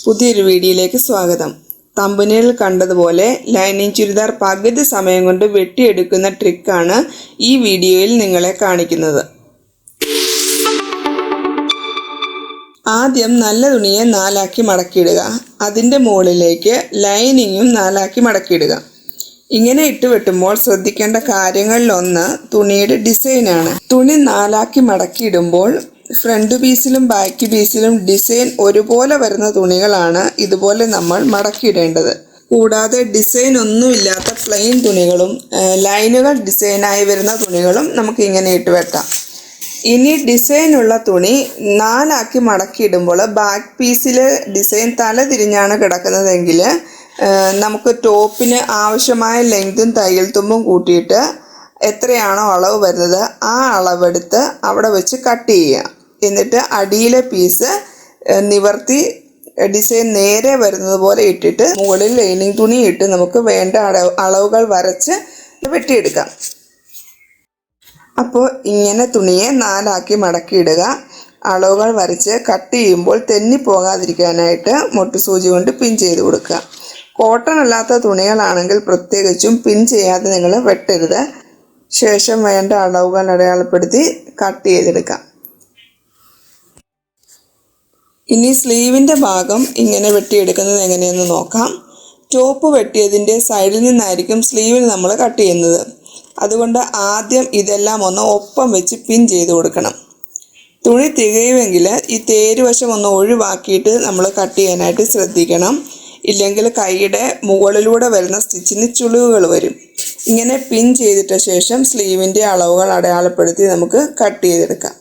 പുതിയൊരു വീഡിയോയിലേക്ക് സ്വാഗതം. തമ്പനയിൽ കണ്ടതുപോലെ ലൈനിങ് ചുരിദാർ പകുതി സമയം കൊണ്ട് വെട്ടിയെടുക്കുന്ന ട്രിക്കാണ് ഈ വീഡിയോയിൽ നിങ്ങളെ കാണിക്കുന്നത്. ആദ്യം നല്ല തുണിയെ നാലാക്കി മടക്കിയിടുക. അതിൻ്റെ മുകളിലേക്ക് ലൈനിങ്ങും നാലാക്കി മടക്കിയിടുക. ഇങ്ങനെ ഇട്ട് വെട്ടുമ്പോൾ ശ്രദ്ധിക്കേണ്ട കാര്യങ്ങളിലൊന്ന് തുണിയുടെ ഡിസൈനാണ്. തുണി നാലാക്കി മടക്കിയിടുമ്പോൾ ഫ്രണ്ട് പീസിലും ബാക്ക് പീസിലും ഡിസൈൻ ഒരുപോലെ വരുന്ന തുണികളാണ് ഇതുപോലെ നമ്മൾ മടക്കിയിടേണ്ടത്. കൂടാതെ ഡിസൈൻ ഒന്നുമില്ലാത്ത പ്ലെയിൻ തുണികളും ലൈനുകൾ ഡിസൈനായി വരുന്ന തുണികളും നമുക്ക് ഇങ്ങനെ ഇട്ട് വെട്ടാം. ഇനി ഡിസൈനുള്ള തുണി നാലാക്കി മടക്കിയിടുമ്പോൾ ബാക്ക് പീസിൽ ഡിസൈൻ തല തിരിഞ്ഞാണ് കിടക്കുന്നതെങ്കിൽ നമുക്ക് ടോപ്പിന് ആവശ്യമായ ലെങ്തും തയ്യൽ തുമ്പും കൂട്ടിയിട്ട് എത്രയാണോ അളവ് വരുന്നത് ആ അളവെടുത്ത് അവിടെ വെച്ച് കട്ട് ചെയ്യുക. എന്നിട്ട് അടിയിലെ പീസ് നിവർത്തി ഡിസൈൻ നേരെ വരുന്നത് പോലെ ഇട്ടിട്ട് മുകളിൽ ലൈനിങ് തുണി ഇട്ട് നമുക്ക് വേണ്ട അളവുകൾ വരച്ച് വെട്ടിയെടുക്കാം. അപ്പോൾ ഇങ്ങനെ തുണിയെ നാലാക്കി മടക്കിയിടുക. അളവുകൾ വരച്ച് കട്ട് ചെയ്യുമ്പോൾ തെന്നിപ്പോകാതിരിക്കാനായിട്ട് മുട്ടുസൂചി കൊണ്ട് പിൻ ചെയ്ത് കൊടുക്കുക. കോട്ടൺ അല്ലാത്ത തുണികളാണെങ്കിൽ പ്രത്യേകിച്ചും പിൻ ചെയ്യാതെ നിങ്ങൾ വെട്ടരുത്. ശേഷം വേണ്ട അളവുകൾ അടയാളപ്പെടുത്തി കട്ട് ചെയ്തെടുക്കാം. ഇനി സ്ലീവിൻ്റെ ഭാഗം ഇങ്ങനെ വെട്ടിയെടുക്കുന്നത് എങ്ങനെയെന്ന് നോക്കാം. ടോപ്പ് വെട്ടിയതിൻ്റെ സൈഡിൽ നിന്നായിരിക്കും സ്ലീവിൽ നമ്മൾ കട്ട് ചെയ്യുന്നത്. അതുകൊണ്ട് ആദ്യം ഇതെല്ലാം ഒന്ന് ഒപ്പം വെച്ച് പിൻ ചെയ്ത് കൊടുക്കണം. തുണി തികയുമെങ്കിൽ ഈ തേരുവശം ഒന്ന് ഒഴിവാക്കിയിട്ട് നമ്മൾ കട്ട് ചെയ്യാനായിട്ട് ശ്രദ്ധിക്കണം. ഇല്ലെങ്കിൽ കൈയുടെ മുകളിലൂടെ വരുന്ന സ്റ്റിച്ചിന് ചുളിവുകൾ വരും. ഇങ്ങനെ പിൻ ചെയ്തിട്ട ശേഷം സ്ലീവിൻ്റെ അളവുകൾ അടയാളപ്പെടുത്തി നമുക്ക് കട്ട് ചെയ്തെടുക്കാം.